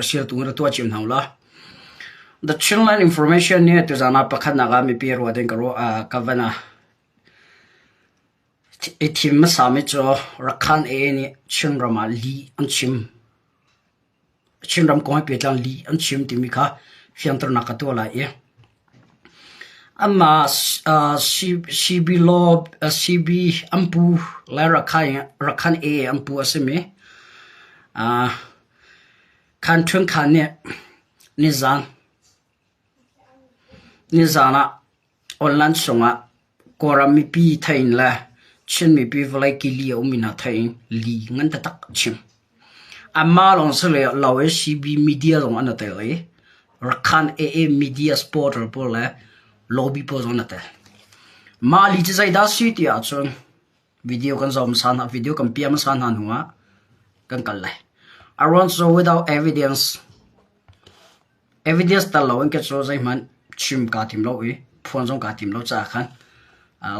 share tu ngara tu achim haula the channel information ne to zana pakhat naga mi pi ro den karo kavana etim masami cho rakhan e ni chinrama li anchim chinram ko pe tlang li anchim timika fiantor nakatola e amma cb law cb ampu la rakhan e ampu aseme kan thun khan ne nizana online songa korami pi thain la chin mi pi vlai ki li omina thain li ngan ta tak chim amma long sele lawe cb media long anate le rakhan e media sporter pole lobby pos onate mali chai da city a chon video kan zom sana video kan piam sana nuwa kan kallai around so without evidence ta lo en ke so zai man chim ka tim lo e phon jong ka tim lo cha khan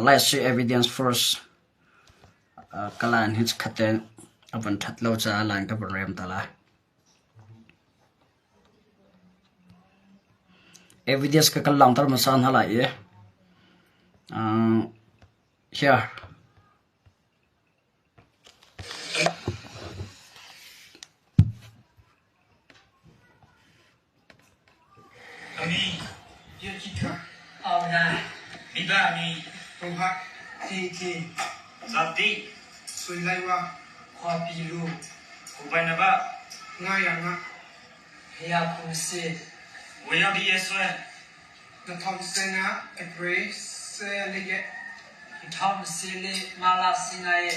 let's see evidence first kalan hits khaten avan that lo cha lan ka program tala evidence ka kallang tar masan hala e here Ami, dia kita. Nah, Biba ni. Tuhan, Titi. Zati. Sulaiwa. Kwa Bilu. Kubai naba. Ngayanga. Ya Pusi. Waya biaswe. The Tom Sena, a grace, Liget. Tom Sili, Mala Sinae.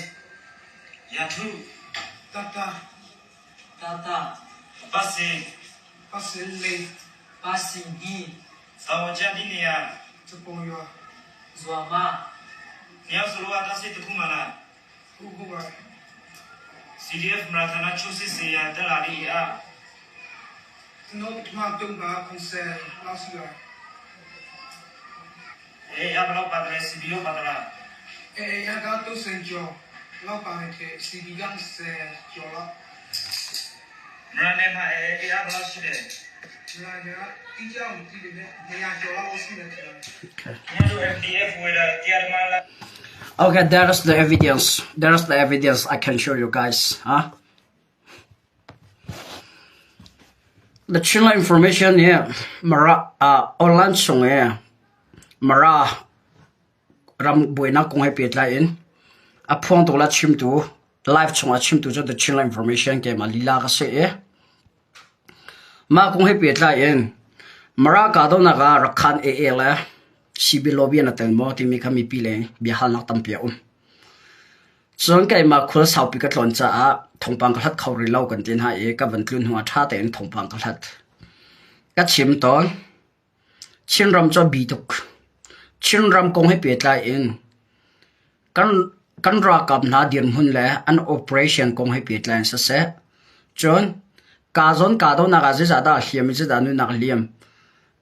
Yatu. Tata. Pasili. Pasingi. Sawajadi niya. Tupoyo. Zuama. Niya suluwa tasi tukumana. Uguwa. CDF meratana chusi siya dalari ya. No tumba konser lasga. Abang padre CBO padra. Ya gato senjo. Lau panete CBO se jola. Merane ma abang side. Okay, there's the evidence. There's the evidence I can show you guys. The channel information here, Mara online song here, Mara Ram Buena Kong Happy Line. Upon to let him to live song him to the channel information game Alila say. Ma kung happy at lain mara ka do naga rakhan e la sibi lobby na tan mo ti mi khami pile bihal nak tam pia chon kai ma khol sau pi ka tlon cha a thongpang ka hlat khawri lau kan tin ha e ka van tlun huwa tha ten thongpang ka hlat ka chim ton chinram cho bi tuk chinram kong happy at lain kan ra kap na din hun le an operation kong happy at lain sa se chon kazon kado na gazi zada hiam ji danu na liam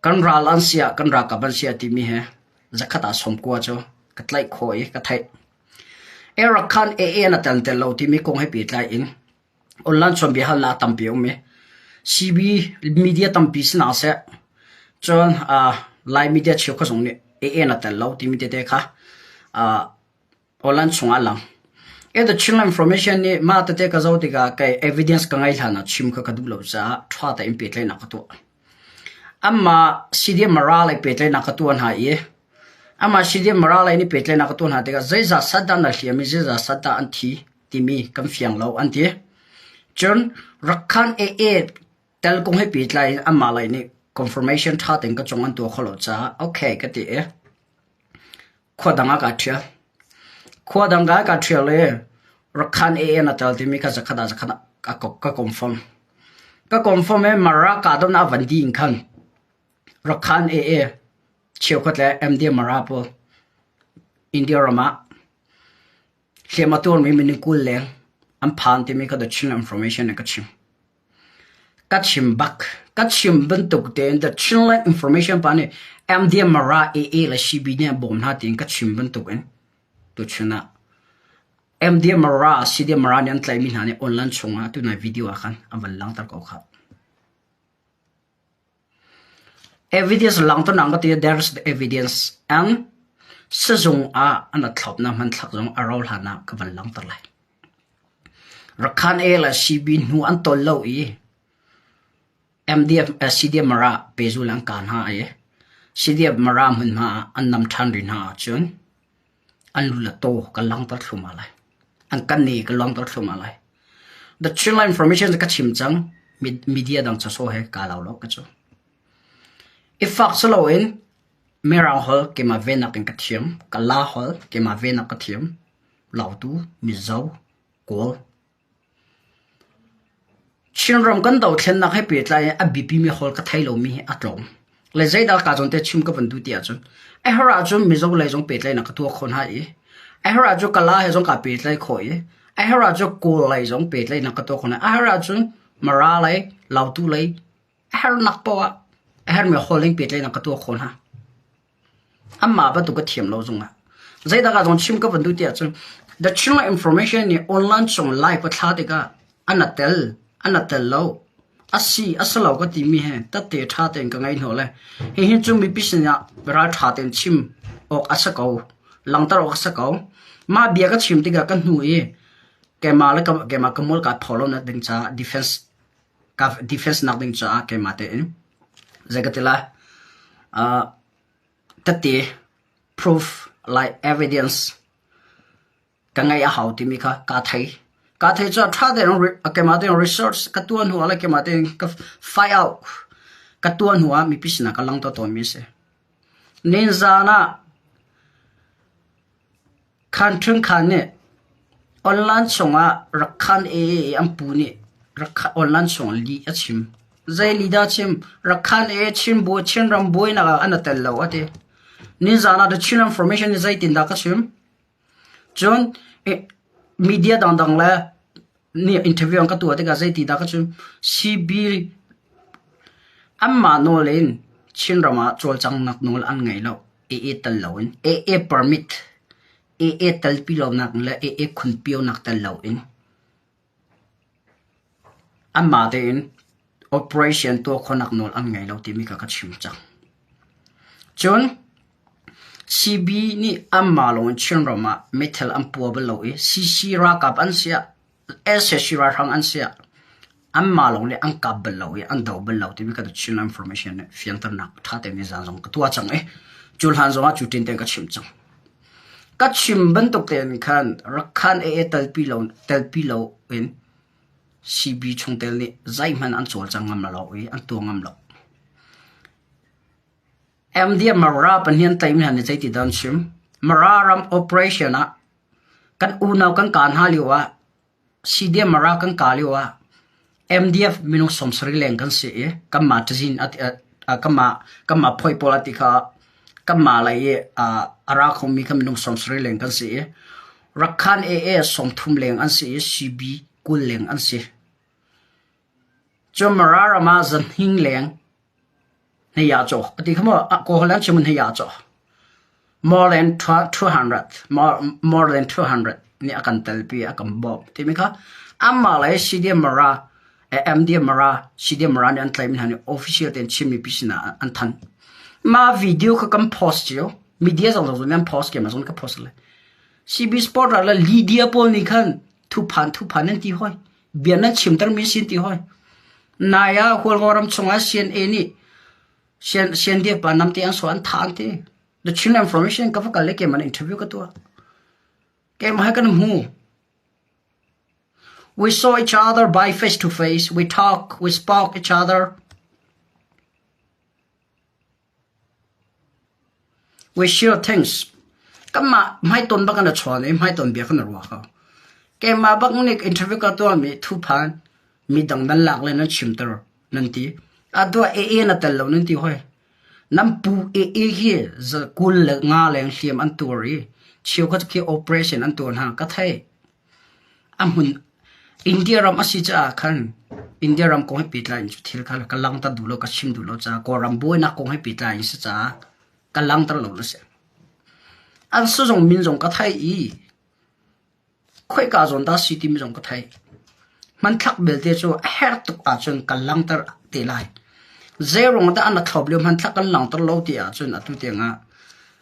kan ral an sia kan ra ka ban sia ti mi he zakhata som ko cho katlai khoi ka thai era khan e na tan tel lo ti mi kong he pi tlai in online som bi hal na tam pi me cb media tam pi sna se chon live media chho ko song ne e na tel lo ti mi te kha online chung alang the channel information ni ma ta te ka zo ti ka kai evidence ka ngai thana chim kha kadu lo cha thwa ta impet le na ka to amma cd mara lai pet le na ka to an ha ye amma cd mara lai ni pet le na ka to na te ka zai za sadda na hliam ji za sadda an thi ti mi kam fiang lo an ti chon rakhan e tel kong he pet lai amma lai ni confirmation tha teng ka chong an to kholo cha okay ka ti e khodanga ka thia khodanga ka thia le rakhan e na tal ti mi ka zakhada ka confirm e mara ka do na van di khan rakhan e chiu khat le md mara po india rama hlema tur mi min kul le am phan ti mi ka the chin information ka chim bak ka chim ban tuk te the chin information pa ne md mara e la shibi ne bom na tin ka chim ban tuk en to chuna MD Mara, CD Mara, and Claiming Honey online chunga to my video akan, and a long talk of her. evidence lang to nang ka there's the evidence and sezong ana thlop na man thlak jong arol hana ka ban lang tar lai rakhan e la cb nu an tol lo i mdf cdf mara pezu lang kan ha e cdf mara mun ma an nam than rin ha chun an lu la to ka lang tar thluma lai an kan ni ka lang tar thluma lai the chilla information ka chim chang media dang cha so he ka law lo ka chu if fact solo in merang hol ke ma vena ken ka thiam ka la hol ke ma vena ka thiam law tu mi zau kol chinram kan dau thlen na he pe tlai a bp mi hol ka thailo mi atlom le zaida ka jon te chim ka ban du tia chun e hara chun mi zau lai jong pe tlai na ka tu khon ha e hara chu ka la he jong ka pe tlai khoi e hara chu kol lai jong pe tlai na ka tu khon a hara chun mara lai law tu lai har nak pawa har me holing pe tlai na ka tu khon ha amma ba tu ka thiam lo zunga zaida ka jong chim ka ban du tia chun the chilla information ni online song live pa tha de ka anatel lo asi asalo ka ti mi he ta te tha ten ka ngai no le he he chu mi pisnya ra tha ten chim ok asako langtar ok asako ma bia ka chim ti ga kan hu e ke ma le ke ma kamol ka follow na ding cha defense na ding cha ke ma te zagatila tate proof like evidence ka ngai a how ti mi ka thai cha tha de ke ma de research ka tuan hu ala ke ma de ka find out ka tuan hu mi pisna ka lang to mi se nin zana khan thung khan ne online songa rakhan e ampu ni rakha online song li achim zai li da chim rakhan e chim bo chin ram boy na ana tel lo ate nin zana the chin information is zai tin da ka chim john media dang la ni interview ang ka tu ate ga zai ti da ka chim cb amma no len chin rama chol chang nak nol an ngai lo e tal lo in e permit e tal pi lo nak la e khun pio nak tal lo in amma de in operation to khonak nol an ngai lo ti mi ka chim chang chon cb ni amma lo chin rama metal am pu ba lo e cc ra kap an sia ss ra hang an sia amma lo le an kap ba lo e an do ba lo ti mi ka chin information fiang tar nak tha te ni zan jong ka tua chang e chul han zo ma chu tin te ka chim chang ka chim ban tok ten khan rakhan e tal pi lo in cb chung tel ni zai man an chol chang ngam lo e an tu ngam lo md mara pan hian time han chai ti dan chim mara ram operation a kan unaw kan kan haliwa cd mara kan kaliwa mdf minung somsri leng kan se e kama tajin at kama phoi politika kama lai e ara khomi kam minung somsri leng kan se e rakhan e som thum leng an se cb kul leng an se chomara rama zan hing leng ne ya cho ati khamo ko holan chimun ne ya cho more than 200 ni akan telpi akan bob timika amma lai cdm mara md mara cdm mara ni an claim hani official ten chimi pisina an than ma video ka kam post yo media zong zong nan post ke ma zong ka post le cb sport la lydia pol ni khan thu phan an ti hoi biana chimtar mi sin ti hoi naya hol goram chunga sian eni sian dia pa nam ti an so an than ti the chin information ka fa le ke man interview ka to ke ma kan mu we saw each other by face to face we spoke each other we share things kama mai ton ba kan chwa ne mai ton bia kan ro ka ke ma bak ni interview ka to mi thu phan mi dang dan lak le na chimter nan ti adwa na tel lo nan ti hoi nam pu hi za kul nga leng hliam an turi chiu ka ki operation an ton ha ka thai amun india ram asi cha khan india ram ko he pitlain chu thil khala ka lang ta dulo ka chim dulo cha ko ram boy na ko he pitlain sa cha ka lang tar lo se an su jong min jong ka thai i khoi ka jon da city mi jong ka thai man thak bel te chu her tuk a chon ka lang tar te lai zero ngata an thop le man thak kan lang tar lo ti a chun atu tenga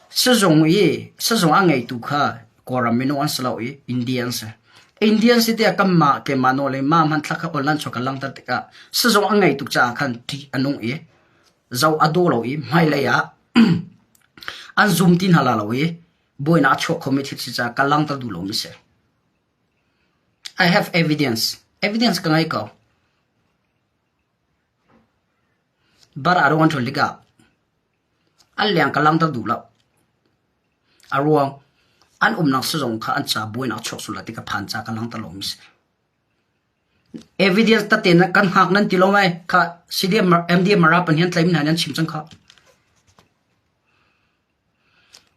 sa zong angai tu kha koram mino an salo e Indians te akamma ke manole ma man thak online choka lang tar tika sa zong angai tu cha khan ti anung e zau adolo e mai la ya an zoom tin halalo e boina chok committee cha kalang tar du lo mi se I have evidence ka ngai ko but I don't want to lig up an liang kalang tar du lo arwang an nak sezong kha an cha boina chok sula tika phan cha kalang tar lo mi se evidence ta ten kan hak nan ti lo mai kha CDM MD mara pan hian tlaim na nan chim chang kha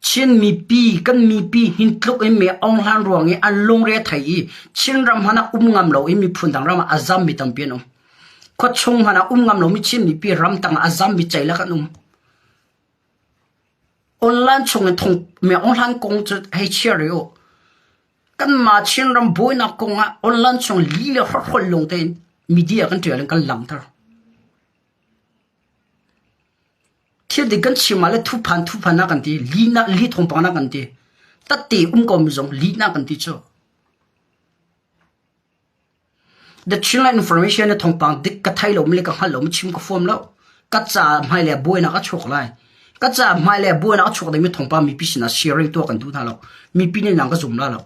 chin mi pi kan mi pi hin tluk em me ong han ruang e an long re thai chin ram hana ngam lo mi phun dang ram azam mi tam piano ko chung hana ngam lo mi chin mi pi ram tang azam mi chaila kanum online chung thong me ong han kong chu hai chirio kan ma chin ram boy na kong online chung li le hol long ten media kan tial kan lam tar thiệt thì cần chỉ mà lấy thu phán na cần thì lý thông phán na cần thì tất tỷ có mình dùng lý na cần thì cho the children information này thông phán đích cái thay lồng mình cái hal lồng chim cái form lâu cắt ra mai lẹ bôi na cái chọc lại cắt ra mai lẹ bôi na cái chọc thì mình thông phán mình biết là sharing to cần thu thà lâu mình biết nên làm cái zoom la lâu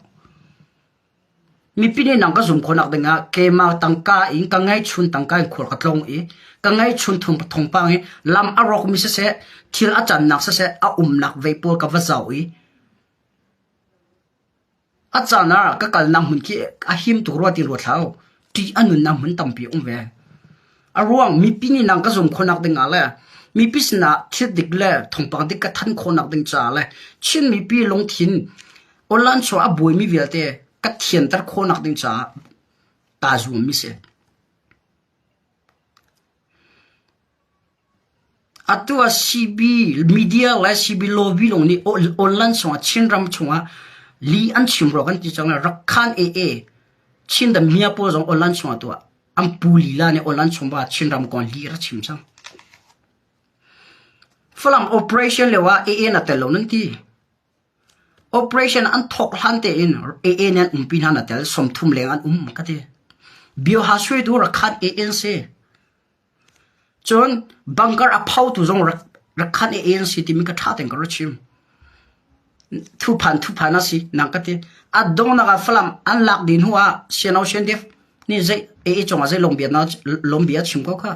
mình biết nên làm cái zoom con nào đấy ngã cái mà tăng ca in cái ngay chun tăng ca in khổ cái lông ấy cái ngay chun thông phán ấy làm arok mình sẽ thiel achan nak sẽ nak vapor cái vật giàu ấy achana cái kal nam hun ki ahim tu ro ti ro thao ti anun nam hun tam pi về arwang mi pi ni nang ka zoom con nào đấy ngã le mi pi sna thiet dik le thông phán dik cái thân con nào đấy cha le chin mi pi long thin online cho aboi mi velte cái thiền tar con nào đấy cha ta zoom mi se atua CB media la CB lobby long ni online so chin ram chunga li an chim ro kan ti chang rakhan ee chin da mia po jong online so to am puli la ne online chumba chin ram kon li ra chim chang falam operation lewa ee na telo nan ti operation an thok han te in ee nan pin han tel som thum leng an ka te bio ha sui du rakhan ee se chon bunker a phau tu jong rakhan ANC ti mi ka tha teng ka chim thu phan na si nakate a dong na ga flam an lak din huwa sianau sian def ni zai e chonga zai lombia chim ko kha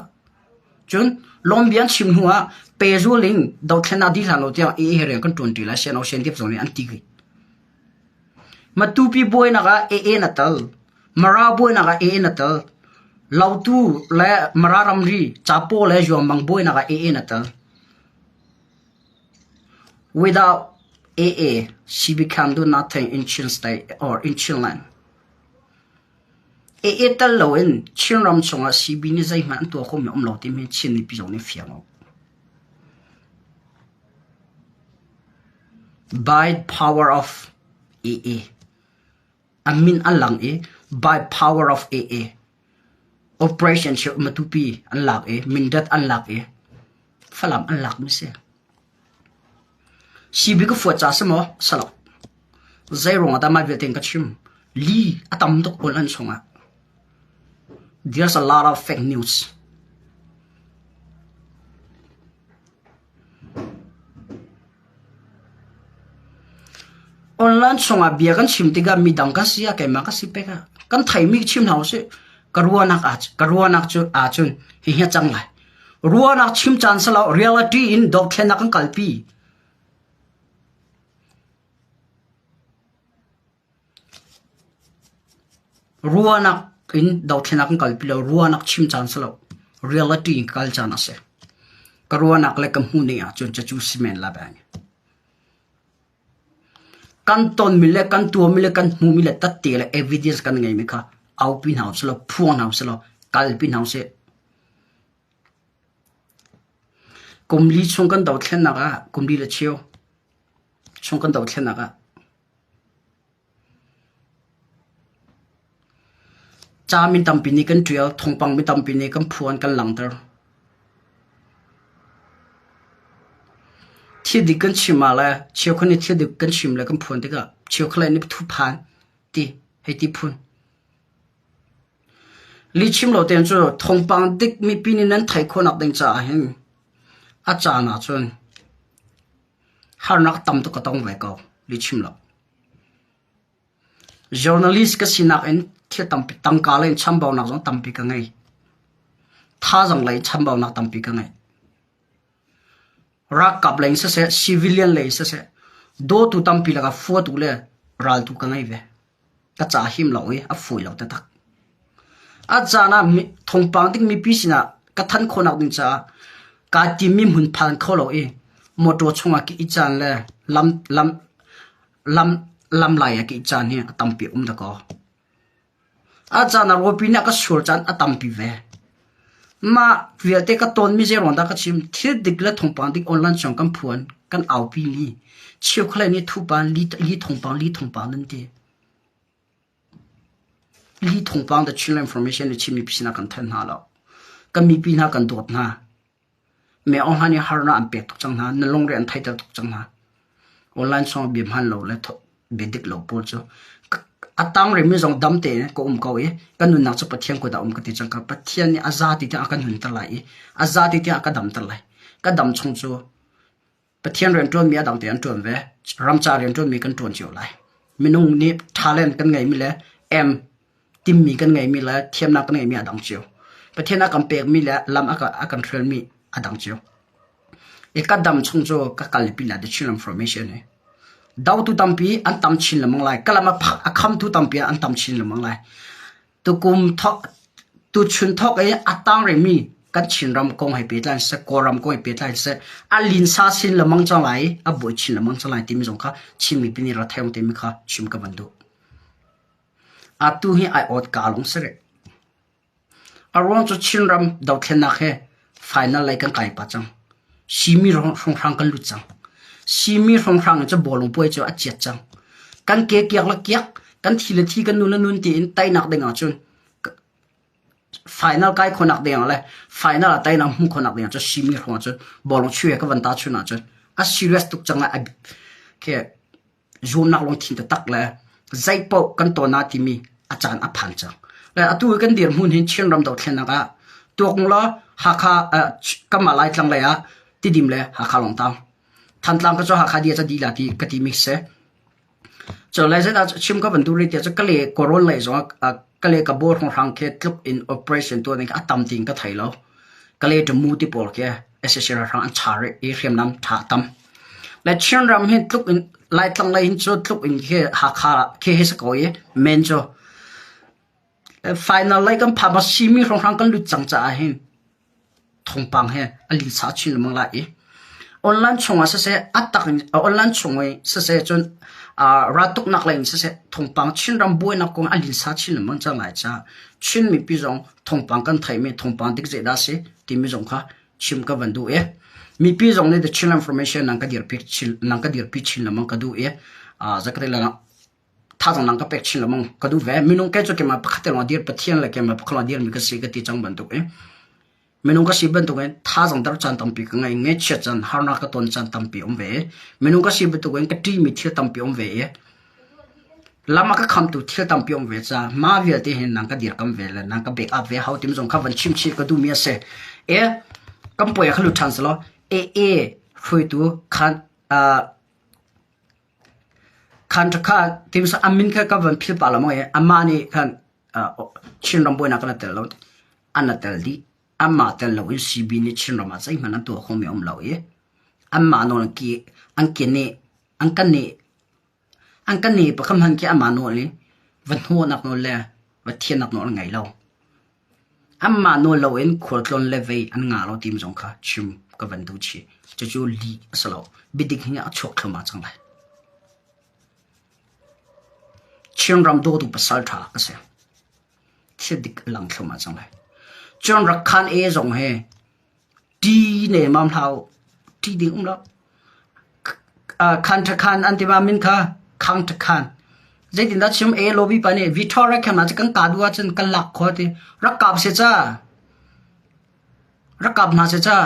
chon lombia chim huwa pezuling do thena di halo tia e here kan 20 la sianau sian def zone an ti gi matupi boy na ga e na tal mara boy na ga e na tal lautu le mararamri chapo le jombang boy na ga ee na ta without AA she can do nothing in Chin state or in Chinland AA tal lo in Chinram chonga CB ni zai man to ko me lo ti me chin ni pi jong ni fiang by power of AA amin alang e by power of AA operation shop matupi unlock mindat unlock falam unlock mi se si bi ko fo cha samo salo zero ngata ma veting ka chim li atam tok online songa there's a lot of fake news online songa bia kan chim tiga mi dang ka sia ke ma ka si pe ka kan thai mi chim hau se karuanak chu achun hi hi changlai ruanak chim chan sala reality in dok thena kan kalpi ruanak in dok thena kan kalpi lo ruanak chim chan sala reality in kal chana se karuanak le kam huni a chun chu simen la bang kan ton mile kan tu mile kan mu mile tat te le evidence kan ngai mi kha au pin house lo phuang house lo kal pin house kumli chung kan dau thlen naga kumli le chiu chung kan dau thlen naga cha min tam pin ni kan trial thongpang mi tam pin ni kan phuan kan langtar thiết đi cân chim mà là chiều khăn thiết đi cân chim là cân phun thì cả chiều khăn này thu pan đi hay đi phun lý chim đầu tiên cho thông bằng đích mi pin nên thấy con nạp đánh trả hen à trả nào chun har nak tam to ka tong ve ko lý chim lo journalist ka sinak en thiết tam pi tang ka lên chăm bao nak giống tam pi ka ngay tha rằng lấy chăm bao nak tam pi ka ngay rak kap lên sẽ civilian lấy sẽ do tu tam pi la ka fu tu le ral tu ka ngay ve ka cha him lo e a fui lo ta tak a cha na thong pang tik mi pi sina ka than khonak din cha ka ti mi mun phan kho lo e moto chunga ki ichan le lam lai ki chan hi tam pi da ko a cha na ro pi na ka sur chan a tam pi ve ma viate ka ton mi je ron da ka chim thir dik la thong pang dik online chong kam phuan kan au pi ni chiu khle ni thu pan li thong pang nan ti li thong pang da chil information ni chimi pisina kan than ha lo ka mi pi na kan dot na me on hani har na am pe tok chang na na long re an thai ta tok chang na online chong bim han lo le tho bedik lo pol cho atang re mi jong dam te ko ko e kan nun na chu pathian ko da ka ti chang ka pathian ni azati ta kan hun ta lai azati ta ka dam ta lai ka dam chung chu pathian ren ton mi adang te an ton ve ramcha ren ton mi kan ton chiu lai minung ni talent kan ngai mi le em tim mi kan ngai mi la thiam na kan ngai mi adang chiu pathian na kam pek mi la lam akan thel mi adang chiu e ka dam chung chu ka kal pi la de chil information e daw tu tampi an tam chin lamang lai kalama phak akham tu tampi an tam chin lamang lai tu kum thok tu chun thok e atang re mi kan chin ram kong hai pe tlan se koram ko hai pe tlan se alin sa sin lamang chang lai a boi chin lamang chang lai tim jong kha chimi pini ra thayong te mi kha chim ka bandu a tu hi ai ot ka long se re arong chu chin ram daw thlen na khe final lai kan kai pa chang simi rong rang kan lu chang simi rong rang cha bolong poi chu a chet chang kan ke kyak la kyak kan thile thi kan nun ti in tai nak denga chun final kai khonak denga le final tai na hum khonak denga cha simi rong chu bolong chue ka van ta chu na chu a serious tuk chang a ke zoom nak long thin ta tak le zai po kan to na ti mi a chan a phan chang le atu kan dir mun hin chen ram daw thlen na ka tok la ha kha kamalai tlang le a ti dim le ha kha long tang than tlang ka cho ha kha dia cha di la ti ka ti mix se cho lai za chim ka ban du ri ti cha ka le koron lai zo ka le ka bor hong rang ke tluk in operation to ne ka tam ting ka thai lo ka le to multiple ke assessor rang an chare e rem nam tha tam la chen ram hin tluk in lai tlang lai hin cho tluk in ke ha kha ke he sa ko ye men cho final lai kan pha ma simi hong rang kan lu chang cha hin thong pang he ali sa chin mang la e online chunga se atak online chungoi se chon ratuk nak lain se thong pang chin ram boi na kong ali sa chin mang chang lai cha chin mi pi jong thong pang kan thai me thong pang dik je da se ti mi jong kha chim ka ban du e mi pi jong ne the chin information nang ka dir pi chin lamang ka du e zakre la tha jong nang ka pek chin lamang ka du ve minung ke cho ke ma pakhatel ma dir pathian la ke ma pakhla dir mi ka se ka ti chang ban du e menung ka siben to gen tha jang dar chan tampi ka ngai nge che chan harna ka ton chan tampi ve menung ka siben to gen ka ti mi thil tampi ve lama ka kham tu thil tampi ve cha ma vi te hen nang ka dir kam ve la nang ka back up ve how tim jong kha van chim chi ka du mi se e kam poi khalu chan slo e hui tu khan ta kha tim sa amin ka ka van phil pa la mo e amani khan chin ram boy na ka tel lo anatel di amma tel lo in cb ni chin ram sai man to khom mi lo e amma no ki an kan ne pa kham han ki amma no le van ho nak no le va thien nak no ngai lo amma no lo in khortlon le ve an nga lo tim jong kha chim ka van du chi chu li asalo bidik hinga chok thama chang lai chin ram do du pasal tha ka se thidik lang thama chang lai chon rak khan e jong he ti ne mam thau ti ding lo khan ta khan anti ma min kha khang ta khan zai din da chim e lobby pa ne victoria khan ma kan ka duwa chen kan lak kho ti rakap se cha rakap na se cha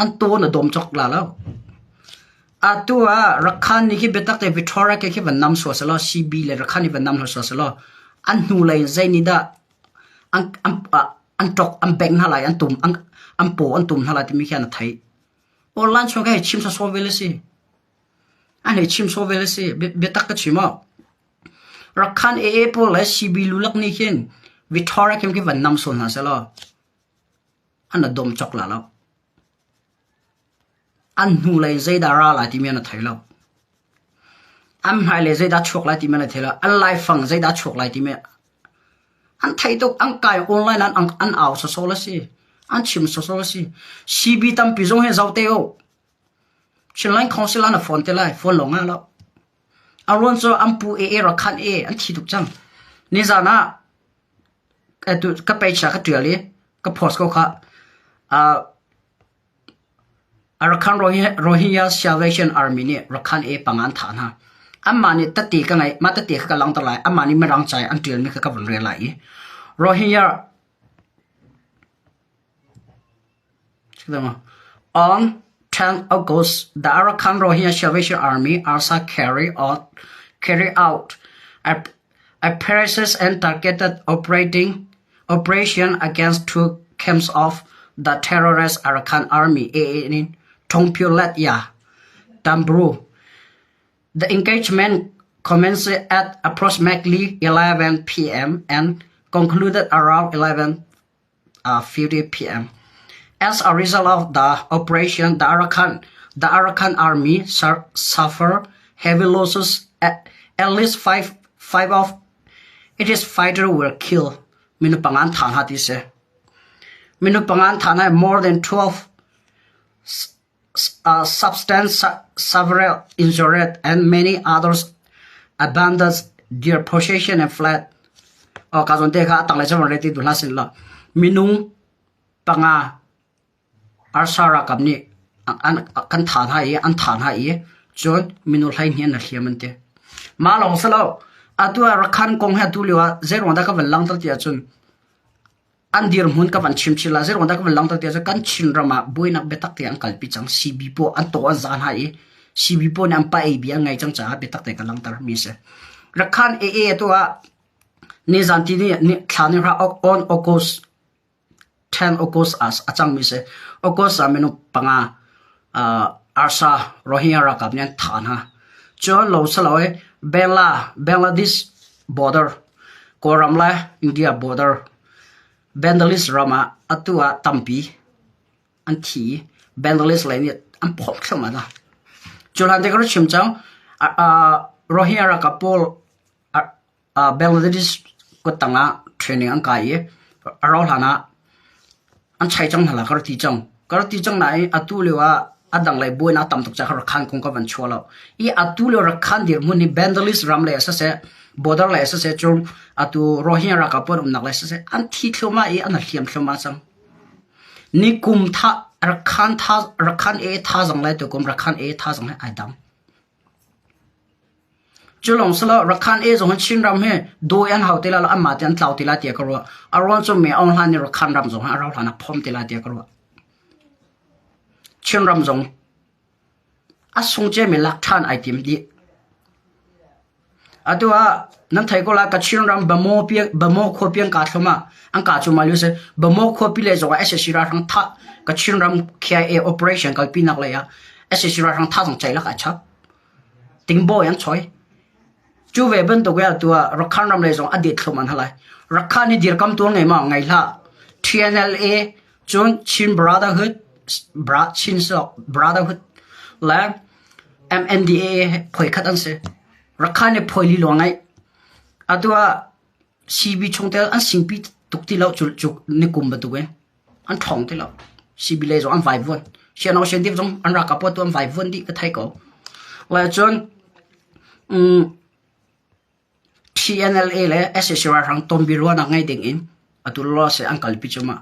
an to na dom chok la lo atua rakhan ni ki betak te Victoria ke ki van nam so salo CB le rakhan ni van nam so salo an nu lai zai ni da an tok an beng halai an tum an po an tum halai ti mi khian thai online so ga chim so velesi an he chim so velesi betak ka chima rakhan e po le CB lulak ni khin Victoria kem ki van nam so na salo an dom chok la lo an nu lai zai da ra la ti mi na thai lo am hai le zai da chok la ti mi na thai lo an lai phang zai da chok lai ti mi an thai tok an kai online an aw so la si an chim so la si CB tam pi zong he zau te o chin line council an phone te lai phone long a lo aron so am pu e ra khan e an thi tuk chang ni za na ka tu ka pe cha ka tu le ka post ko kha Arakan Rohingya Salvation Army ni Rakan e pangan thana amani tati ka ngai mata te ka lang talai amani merang chai antil mi ka re lai Rohingya on 10 August the Arakan Rohingya Salvation Army ARSA carry out a precise and targeted operation against 2 camps of the terrorist Arakan Army in Tongpyolet Ya Tambru. The engagement commenced at approximately 11 p.m. and concluded around 11:50 p.m. As a result of the operation, the Arakan Army suffered heavy losses. At least five of its fighters were killed. Minupangan Thana dise. Minupangan Thana more than 12 substance several injured and many others abandoned their possession and fled. O kazon te kha tang le chon reti du la sin la minung panga arsara kapni an kan than ha ye chon minul hai hian na hliamante ma long salo atua rakhan kong ha tu liwa zero da ka lang tar tia chun an dir mun ka ban chim chila zero da ka lang tar tia kan chin rama boina betak te an kalpi chang CB po an to an zan ha ye CB po nam pa e bia ngai chang cha betak te ka lang tar mi se rakhan e to a ni zanti ni thani ra on August 10 August as achang mi se August amenu panga arsa Rohingya ra kap nyan thana chon lo saloe Bangladesh border Koramla India border Bangladesh Rama atua tampi anthi Bangladesh lai ni am phok thama da cholan de ko chimchang Rohingya ra kapol Bangladesh ko tanga training an kai arau hana an chai chang hala kar ti chang nai atu lewa adang lai boina tam tok cha khar khan kong ka ban chola I atu le ra khan dir muni Bangladesh ram le asa se border le asa se chung atu Rohingya ra kapor nak le asa se an thi thloma an hliam thloma chang ni kum tha rakhan e tha jang lai to kum rakhan e tha jang lai aidam chulong sala rakhan e jong chin ram he do yan haw tela la amma tan tlaw tela tia karo aron so me on han ni rakhan ram jong arau hana phom tela tia karo chin ram jong asung je me lak than item di adua nan thai ko la ka chin ram bamo kho piang ka thoma ang ka chu malu se bamo kho pi le jong ssc ra thang tha ka chin ram kha e operation kal pi nak la ya ssc ra thang tha jong chai la ka cha ting bo yan choi chu ve ben to ga tua rakhan ram le jong adit thloman halai rakhan ni dir kam tu ngai ma ngai la TNLA chon chin brotherhood la MNDA phoi khat an se rakhan ne phoi li lo ngai atua CB chongtel an singpi tukti lo chul ni kum ba tu an thong te lo CB le jong an vai von xian shen dip jong an ra ka po tu an vai von di ka thai ko la chon TNLA le SSR hang tombirwa na ngai ding in atu lo se angkal pichuma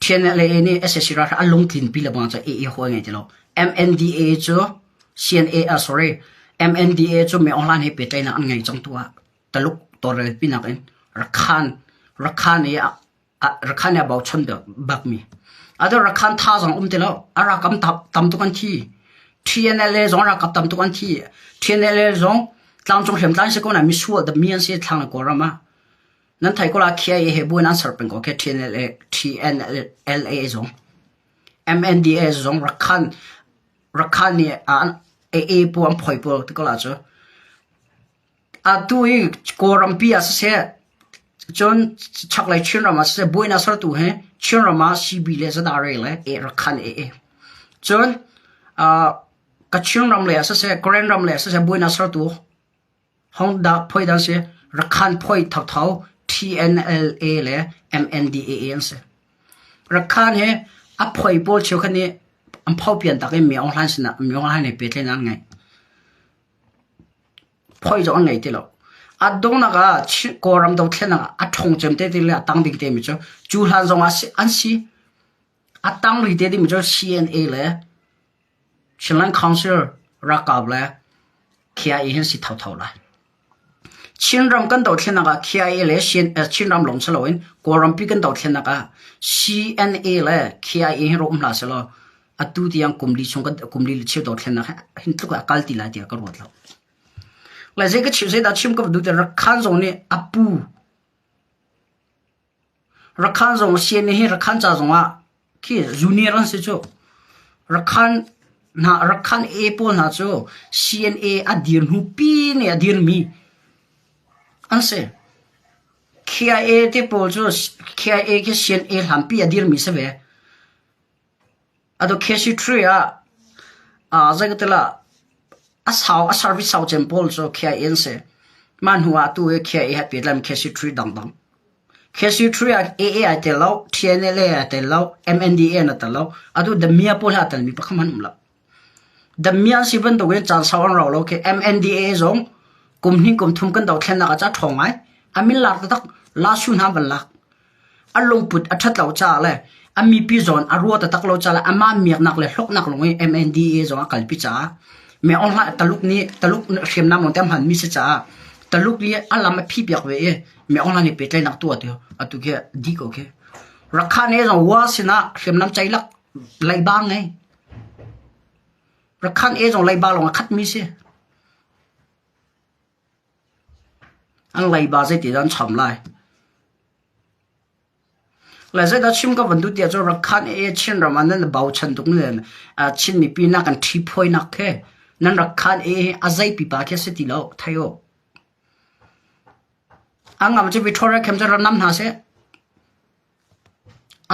TNLA ni SSR along tin pila bang cha e ho ngai tilo MNDA cho CNA sorry MNDA cho me online he pe taina an ngai chang tua taluk torel pinakin rakhan ya bau cham de bak mi ado rakhan tha jang tilo ara kam tam tu kan thi TNL zong ra kaptam tu kan thi TNL zong tlang chung hem tlang se ko na mi sual da mian se thlang ko rama nan thai ko la khia e he bu nan serpeng ko ke TNL zong MNDA zong rakhan ni an e pu am phoi pu ko la cho a tu i ko ram pi as se chon chak lai chin rama se bu na sar tu he chin rama CB le za da re le e rakhan e chon ka chin ram le as se korean ram le as se bu na sar tu hong da phoi da se rakhan phoi thau thau TNLA le MNDA an se rakhan he a phoi bol chiu khani am phau pian ta ke mi online sna mi online ne pe tlen an ngai phoi zo an ngai te lo a dong na ga ko ram do tlen na a thong chem te le tang dik te mi cho chu han zong an si a tang ri te di mi cho CNA le Chilean Council rakab le kia i hen si thau thau la chin ram kan do tlen na ga kia i le chin ram long chaloin ko ram pi kan do tlen na ga CNA le kia i hen ro um la se lo a tu ti yang kumli chung ka kumli le che do tlen na hin tu ka kal ti la ti ka ro lo la je ka chi se da chim ka du te rakhan zong ni apu rakhan zong CNA he rakhan cha zong a ki junior an se cho rakhan e po na cho CNA adir hu pi ne adir mi an se KIA te po cho KIA ke CNA ham pi adir mi se ve ado KC3 a zagatela a service sau chempol so KIA se man huwa tu e KIA hat lam KC3 dang dang KC3 a te law TNLA te law MNDA na te law ado the mia pol hatal mi pakhaman umla the mia siban do gen chan sawan raw lo ke MNDA zong kumni kum thum kan daw thlen na ka cha thongai amin lar ta tak la sun ha ban la along put athat law cha le ami pi zon arua ta tak lo cha la ama miak nak le hlok nak longoi MNDA zong a kalpi cha me on la taluk khem nam long tem han mi se cha taluk li alama phi piak we me on la ni petle nak tu atu ke di ko ke rakhan e zong wa sina khem nam chai lak lai bang ngai rakhan e zong lai ba long khat mi se an lai ba se ti dan cham lai la se da chim ka vandu ti cho rakhan e chin raman na bau chan tuk ne a chin mi pi na kan thi phoi nak ke nan rakhan e azai pi pa ke se ti lo thayo angam che Victoria kem cha nam na se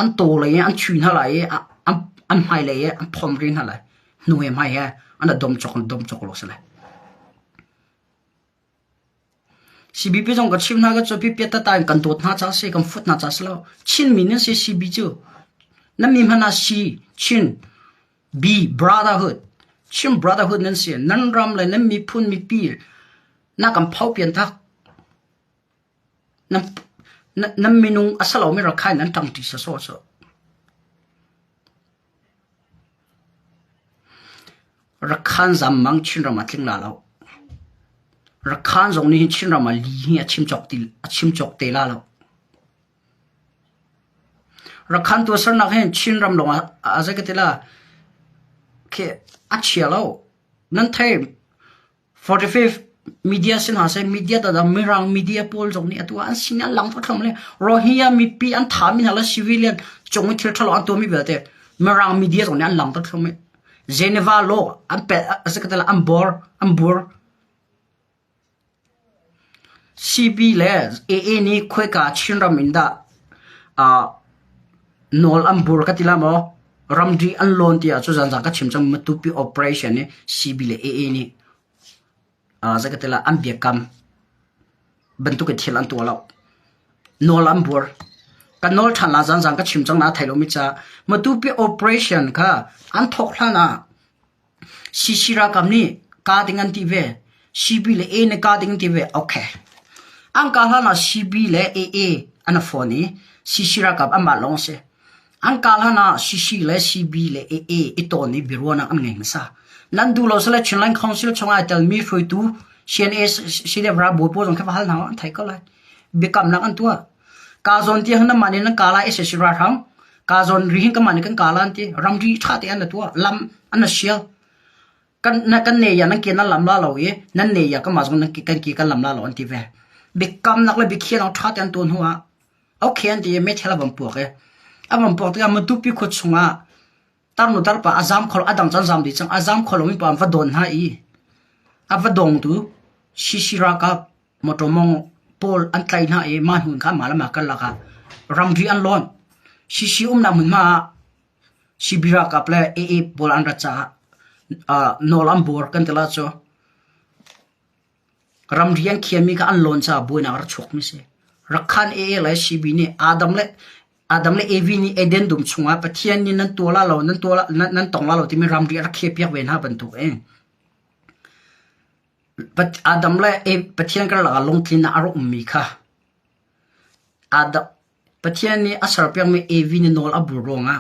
an to le an chun ha lai an mai le an phom rin ha lai nu e mai ya an dom chok lo se lai CB pe jong ka chim na ga cho pi ta ta kan tot na cha se kan fut na cha slo chin mi ne se CB chu na mi hana si chin B brotherhood chin brotherhood nan se nan ram le nan mi phun mi pi na kan phau pian thak nam minung asalo mi ra khai nan tang ti sa so rakhan zam mang chin ra ma tling la lo rakhan zong ni chin ra ma li hi achim chok te la lo rakhan to sar na hen chin ram lo a za ke te la ke achia lo nan thai 45 media sin ha se media da mirang media pol jong ni atua an singa lang pa thom le rohia mi pi an thamin hala civilian chong thil thalo an to mi bate mirang media jong ni an lang ta thom me Geneva law an pe asakatala ambor CB le AA ni khweka chinram inda nol ambor katila mo ramdi an lon tia chu jan ka chimchang matupi operation ni CB le AA ni zakatela ambiakam bentuk ke thilan to law nol ambor kan nol than la jan ka chimchang na thailo mi cha matupi operation kha an thokhlana sisira kamni ka dingan ti ve CB le A ne ka ding ti ve okay an ka hlana CB le AA an phone sisira kap ama long se an ka hlana CC le CB le AA itoni birwana am ngai sa nan du lo sele Chilean Council chonga tel mi froi tu CNS sile bra bo po jong ka hal na an thai ko lai bekam na an tua ka zon ti hna mani na kala SSR ram ka zon ri hin ka mani kan kala an ti ramri tha te an tua lam an shial kan ne ya nan ke na lam la lo ye nan ne ya ka ma jong nan ki kan lam la lo an ti ve bi kam nak le bi khian au tha tan ton huwa au khian ti me thela bam pu ke abam pu ta ma tu pi khot chunga tar no tar pa azam khol adang chan jam di chang azam khol mi pa fa don ha i ava dong tu shishira ka motomong pol an tlai na e ma hun kha mala ma kal la ka ram ri an lon shishi na mun ma shibira ka ple e pol an ra cha nolam bor kan tela cho ram rian khiami ka an lon cha boina ar chok mi se rakhan la shibi ni adam le evi ni eden dum chunga pathian ni nan tola lo nan tong la lo ti mi ram ri ar khe piak ven ha ban tu e but adam le pathian ka la long thin na ar ummi kha adam pathian ni asar piak me evi ni nol abur ronga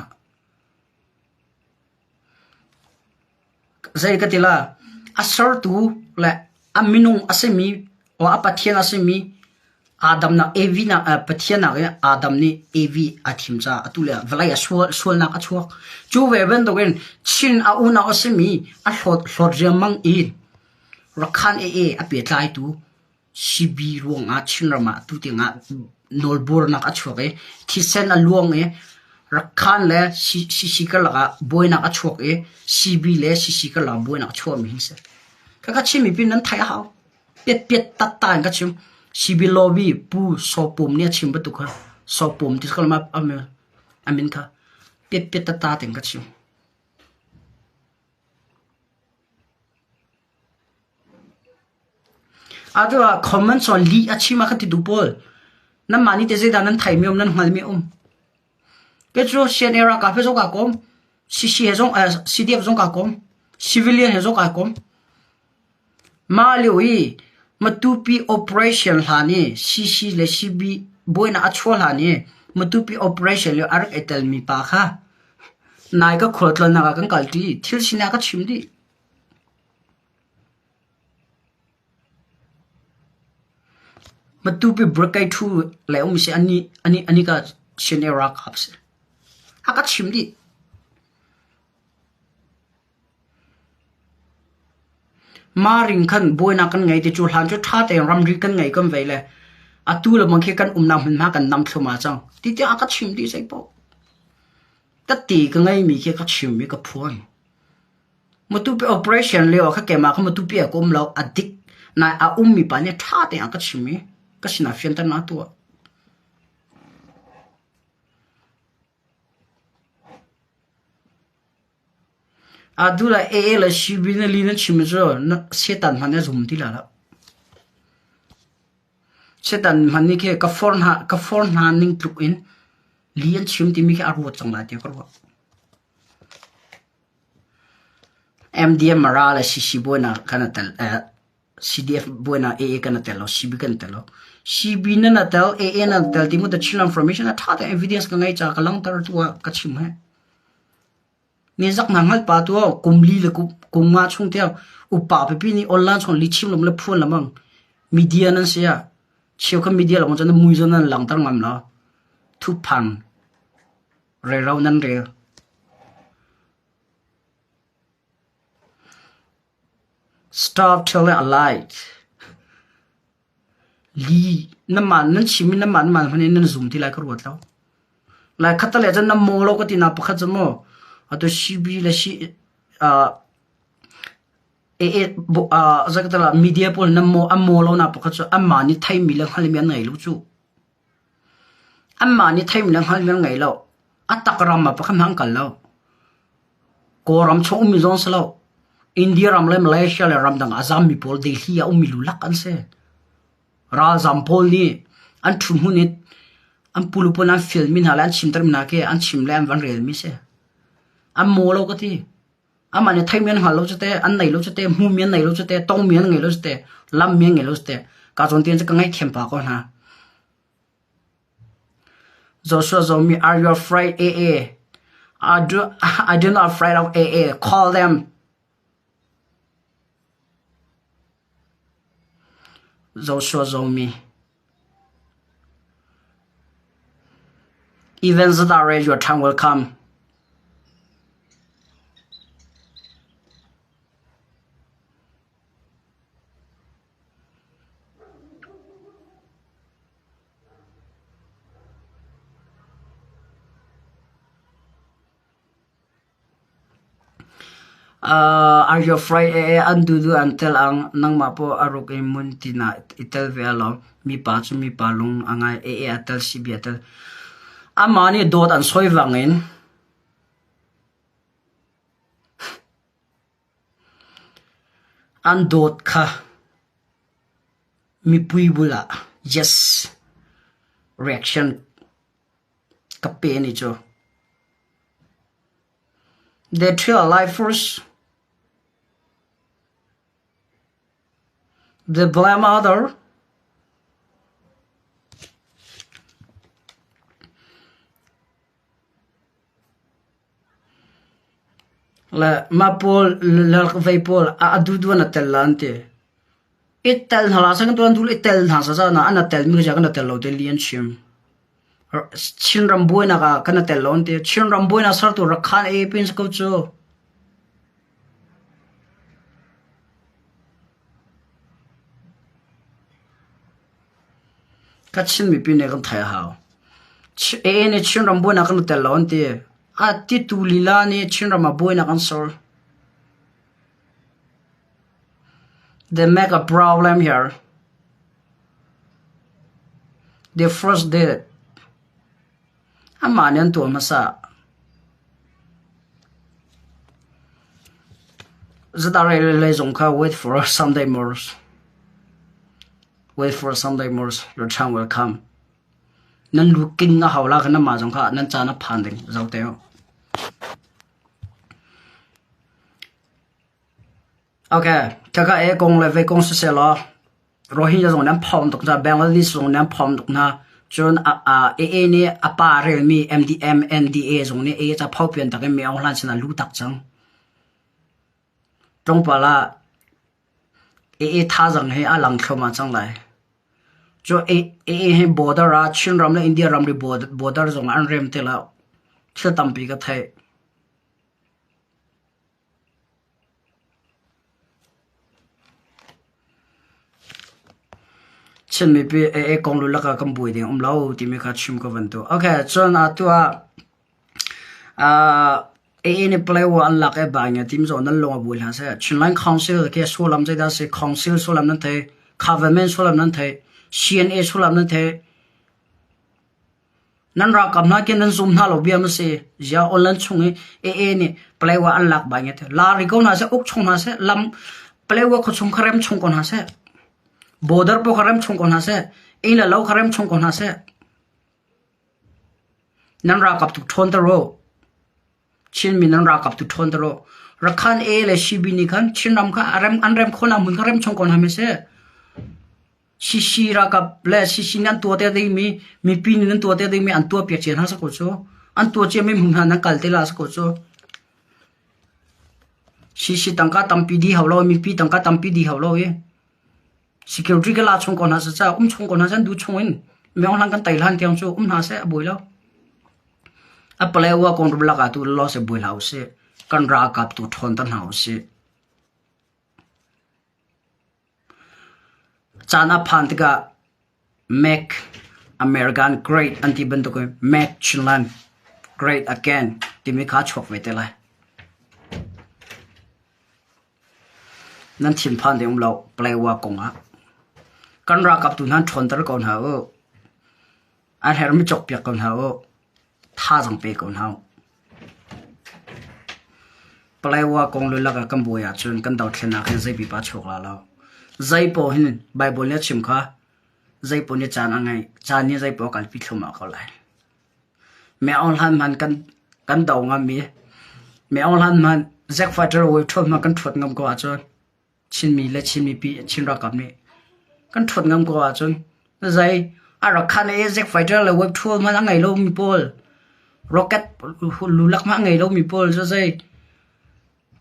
zai ka tila asar tu la aminung asemi o apathian asemi adam na evi na pathian na adam ni evi athim cha atula valaya swal na ka chuak chu ve ben dogen chin a una asemi a hlot remang in rakhan a pe tlai tu sibi ruang a chin rama tu te nga nolbor na ka chuak e thisen a luang e rakhan le si ka la boina ka chuak e sibi le si ka la boina ka chuak mi se ka chimi pin nan thai hao pet tat ta ka chim sibi lobby pu so pum ne chim batu kha so pum tis kal ma amin kha pet tat ta teng ka chim adwa comment on li achima kha ti du pol na mani te zeda nan thai miom nan ngal mi petro shen era ka fe zo ka kom cc hezong cdf zong ka kom civilian hezong ka kom maliwi matupi operation hani cc le cb boina achol hani matupi operation le ar etel mi pa kha nai ka khotla na ka kan kalti thil sina ka chimdi matupi brekai thu le se ani ka shenera kaps aka chimdi maring khan boina kan ngai te chu hlan chu tha te ramri kan ngai kam vele atul mangkhe kan umna hun ma kan nam thuma chang ti te aka chimdi sai po ta ti ka ngai mi khe ka chim mi ka phon matupi operation le o kha ke ma kha matupi a kom lo adik na a ummi pa ne tha te aka chimmi ka sina fian ta na tu adula la shibina lina chimjo na setan hane zumti la setan manni ke ka forn ha ning tuk in lian chimti mi ke aru changla te korwa mdm marala shishi boina kana tal cdf boina kana telo cb kana telo cb na tel na tel timu the chill information na tha evidence ka ngai cha kalang tar tuwa ka chim hai nezak nangal pa tu kumli le kumma chung te upa pe pi ni online chon li chim lom le phone lamang media nan sia cheu ka media lamang chan mui zon nan lang tar ngam la thu phang re rau nan re stop telling a lie li naman nan chimi naman man hone nan zoom ti lai ka ruat law lai khatal ya jan na mo lo ka ti na pakha jamo ato shibi la shi zakatala media pol na mo amolo na pakha chu amani thai mi lang hal mi ngai lu chu amani thai mi lang hal mi ngai lo atakram ma pakha mang kal lo koram chu mi zon salo india ram le malaysia le ram dang azam mi pol delhi ya umi lu lak an se ra zam pol ni an thum hu ni an pulu pon an filmin halan chim tar na ke an chim le an van rel mi se am molo ka ti amane thaimen halo chate an nei lo chate mu men nei lo chate tong men ngai lo chate lam men ngai lo chate ka jon tin ka ngai them pa ko na Joshua Zomi, are you afraid AA? I do not afraid of AA. Call them. Joshua Zomi. Even Zadare, your time will come. Are you afraid andu until ang nang mapo aruk imun tina itel velo mi pa chu mi pa lung angai atel sibi atel amani dot an soi wangin an dot kha mi pui bula yes reaction kape ni cho they tell life first. They blame other. La mapol la vaipol adudu na telante. Itel hala sang tuan dul itel hasa sa na anatel mi ja kana telo de lian chim. Chin ramboy na ka kana telonte chin ramboy na sar tu rakhan e pins ko cho. Kachin mi pin kan thai hao ne chin ram boy na kan telon te a ti tu lila ne chin ram boy na kan sol they make a problem here they first did amanen to masa zadare le zong ka wait for Sunday morning. Wait for Sunday morning, your time will come. Nan looking na hawla kana ma jong kha nan chana phanding zau teo. Okay, kaka e kong le ve kong se lo. Rohingya zong nan phom tok ja Bangladesh zong nan phom tok na chon a ni apa rel mi MDM NDA zong ni e cha phau pian tak me ong lan china lu tak chang. Trong pala e tha jang he alang khoma chang lai. Jo he border a chin ram la India ram ri border zong an rem te la thil tampi ka thai chen mi pe kong lu la ka kam bui ding lao ti me kha chim ko van to okay chon a tu ni play wa an lak e ba nya tim zo nan long bul ha sa chin line council ke so lam jai da se council so lam nan thai government so lam nan thai CNA so lam nan thai nan ra kam na ke nan zum na lo biam se ja online chung ni play wa an lak ba nya the la ri ko na se ok chung na se lam play wa ko chung kharem chung kon ha se border po kharem chung kon ha se la lo kharem chung kon ha se nan ra kap tu thon ta ro chin min nan ra kap tu thon ta ro rakhan le shibi ni khan chin ram kha aram anrem khona mun kharem chung kon ha me se Shishi rakap le shishi nan to te dei mi pin nan to te dei mi an to pe chen ha sa ko cho an to che mi mun na kal te la sa ko cho shishi tangka tampi di hawlo mi pi tangka tampi di hawlo ye security ka la chung ko na sa cha chung ko na san du chung in me ong lang kan tai lan tiang chu na se boi lo a ple wa kon ru la ka tu lo se boi lau se kan ra kap tu thon tan hau se Chana Pantika make American great anti bentuk make Chilan great again timika chok vetela nan thin phan de lo play wa konga kan ra kap tu nan thon tar kon ha o an her mi chok pyak kon ha o tha jang pe kon ha play wa kong lu la ka kam boya chun kan daw thena khe zai bi pa chok la lo zai po hin bible ne chim kha zai po ne chan angai chan ni zai po kal pi thuma ko lai me on han man kan daw ngam mi me on han man zack fighter wo thot ma kan thot ngam ko a chon chin mi le chin mi pi chin ra kap mi kan thot ngam ko a chon zai a ra khan e zack fighter le wo thot ma ngai lo mi pol rocket lu lak ma ngai lo mi pol zo zai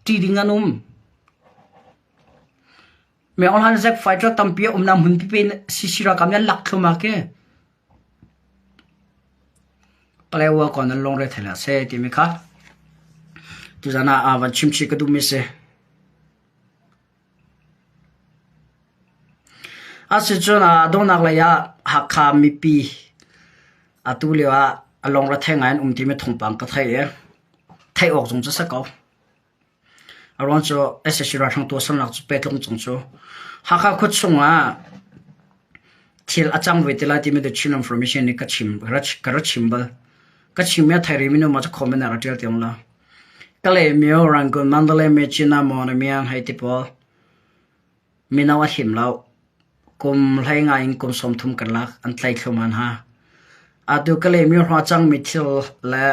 ti ding anum me on han zack fighter tampi nam hun pi sisira kam ya lak thuma ke palewa kon long re thela se ti mi kha tu jana awan chimchi ka du mi se ase chona donak la ya hakha mi pi atulewa along ra thengan ti me thongpang ka thai e thai ok jong cha sa ko aron cho SSC ra thang to san lak chu petlong chung chu ha kha khut chunga thil achang ve tela ti me the chin information ni ka chim kara chimbal ka chimya thairi mino ma cha comment ra tel tiamla kale mio rangun mandale me china mo na mian hai ti po minawa himlau kum lai nga in kum som thum karlak an tlai thuman ha adu kale mio hwa chang mithil la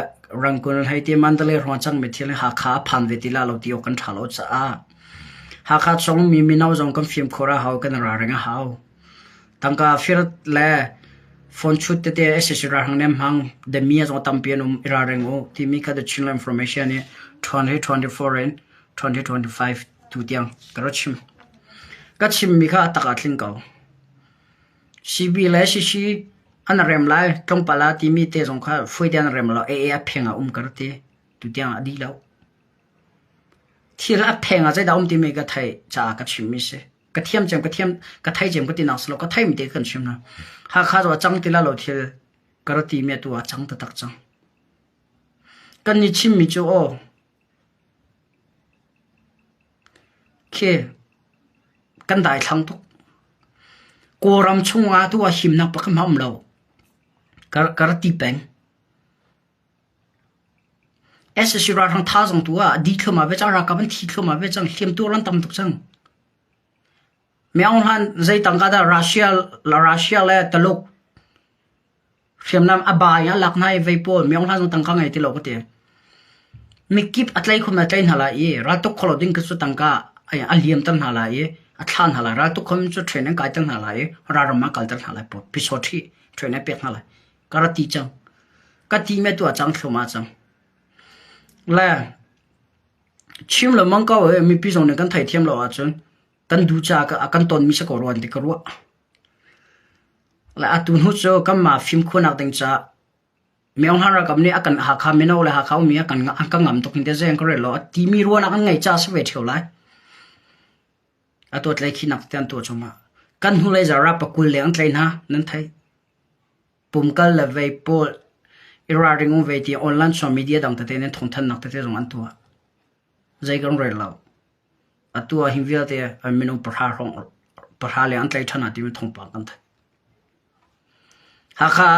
rangun hai ti mandale hwa chang mithil ha kha phan ve tila lo ti o kan thalo cha a ha kha chong mi minaw jong kam phim khora hau kan ra renga hau tangka fir le phone chut te SSC ra hang nem hang de mi zo tampian ra rengo ti mi ka the chin information ni 2024 and 2025 tu tiang karachim kachim mi kha taka tling kau CB la CC an rem lai tong pala ti mi te jong kha foi dian rem la a phenga karate tu tiang adi lau thira phenga zai da ti mi ka thai cha ka chim mi se ka thiam chem ka thai chem ka ti nas lo ka thai mi te kan chim na ha kha zo chang ti la lo thil karati me tu a chang ta tak chang kan ni chim mi chu o ke kan dai thang tu koram chunga tu a him nak pa kam ham lo karati pen SSC ra thang tha jong tu a di thoma ve chang ra ka ban thi thoma ve chang him tu ran tam tuk chang meong han zai tangka da Russia le taluk him nam abaya laknai ve po meong han tangka ngai ti lo ko te mi kip atlai khum atlai hala e ra to kholo ding ka su tangka ai aliam tan hala e athan hala ra to khom chu train ka tan hala e ra rama kal tan hala po pisoti train pe hala karati chang ka ti me tu a chang thuma chang la chim lo mang ka we mi pi jong ne kan thai thiam lo a chun kan du cha ka kan ton mi sa ko ron ti ka ro la atun hu cho kam ma phim khonak ding cha meong hara kam ni akan ha kha meno la ha kha mi akan ka ngam to kin de zeng ko re lo ti mi ro na kan ngai cha se ve theu lai atot lai khinak tan to choma kan hu lai za ra pa kul le ang tlain ha nan thai pum kal la ve pol ira ring ve ti online social media dang ta te nen thong than nak ta te rong an to zai kan re lo atua himvia te amino parha le an tlai thana ti mi thong pa kan thai ha kha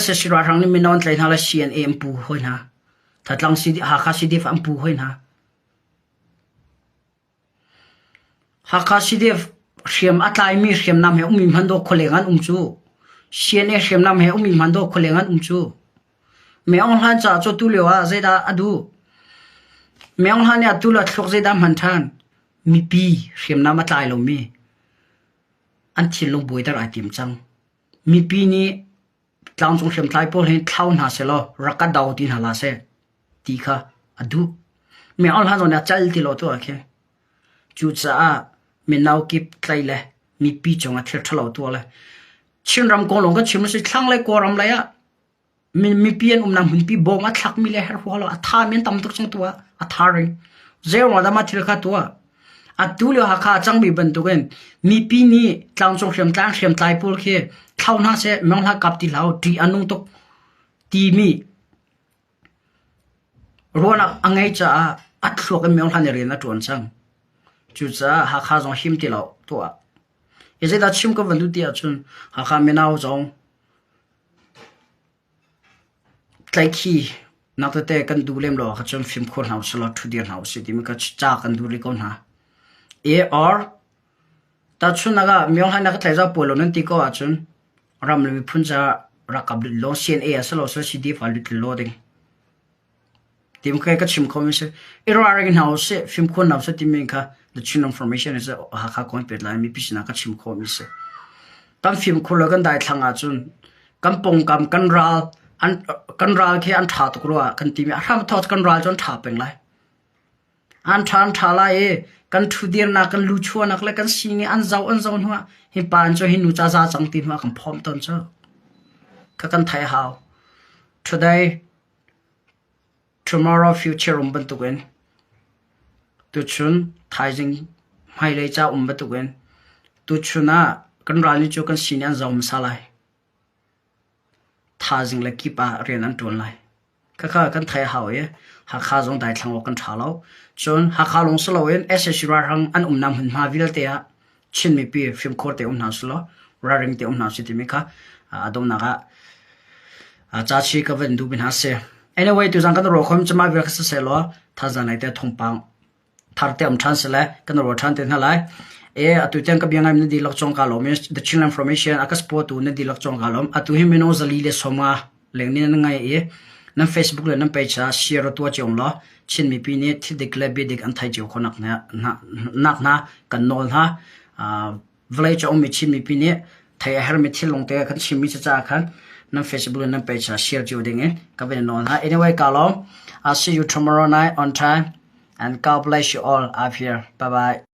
SSC ra rang ni minon tlai na la CNA pu hoi na thatlang si ha kha CDF am pu hoi na ha kha CDF riam atlai mi riam nam he umi mando kholengan chu CNA riam nam he umi mando kholengan chu me ong han cha cho tu lewa zeda adu me ong han ya tu la thlok zeda man than mi pi riam nam atlai lo mi an thil long boi dar atim chang mi pi ni tlang chung riam tlai pol hen thlau na se lo raka daw tin hala se ti kha adu me ong han on ya chal ti lo to akhe chu cha me nau kip tlai le mi pi chong a thil thalo to le chin ram ko long ka chim se thlang le ko ram la ya mi pian nam hun pi bong a thak mi le her hwalo a tha men tam tuk chung to a tharing zero da ma thil kha to a tu le ha kha chang bi ban tu gen mi pi ni tlang chung riam tlai pol khe thau na se mong la kap ti lao ti anung tok ti mi rona angai cha a thlok em mong la ne re na ton chang chu cha ha kha jong him ti lao to a ye da chim ko van du ti a chun ha kha me nau jong tlai khi nak te kan du lem lo kha chum phim khol hau sala thu dir hau se ti mi ka cha kan du ri kon ha e or ta chun naga myong ha nak thlai za polo nan ti ko a chun ram le phun cha rakab lo cn a salo so cd fa lit loading tim kha ka chim khom se error in house se phim khon na se ti mi kha the chin information is ha kha kon pet lai mi pisna ka chim khom se tam phim kholo kan dai thanga chun kam pong kam kan ral khe an tha to ro kan ti mi ram thot kan ral chon tha peng lai an tha la e kan thu dir na kan lu chua nak la kan singi an zau hwa hi pan cho hi nu cha za chang ti hwa kan phom ton cho ka kan thai how today tomorrow future ban tu gen tu chun thai jing mai le cha ban tu gen tu chuna kan ral ni cho kan sin an zau ma sa lai tha jing la ki pa ren an ton lai kha kan thai hawe ha kha zong dai thlang kan thalo chon ha kha long slo en ssc ra hang an nam hun ma vil te a chin mi pi film khor te na slo ra ring te na si ti mi kha adom na ga cha chi ka ven du bin ha se anyway tu jang kan ro khom chama vi khas se lo tha jan ai te thong pang thar te am chan se la kan ro than te na lai atu tang ka biang am di lak chong ka lo me the channel information akas po tu ne di lak chong ka lo atu hi meno zali le soma lengni na ngai na facebook le na page a share to chong lo chin mi pi ne thi declare be dik an thai chiu khonak na kan nol ha vlei cho mi chin mi pi ne thai her mi thil long te kan chimi cha khan na facebook le na page a share chiu ding ka ben nol ha anyway ka lo I'll see you tomorrow night on time and God bless you all up here. Bye bye.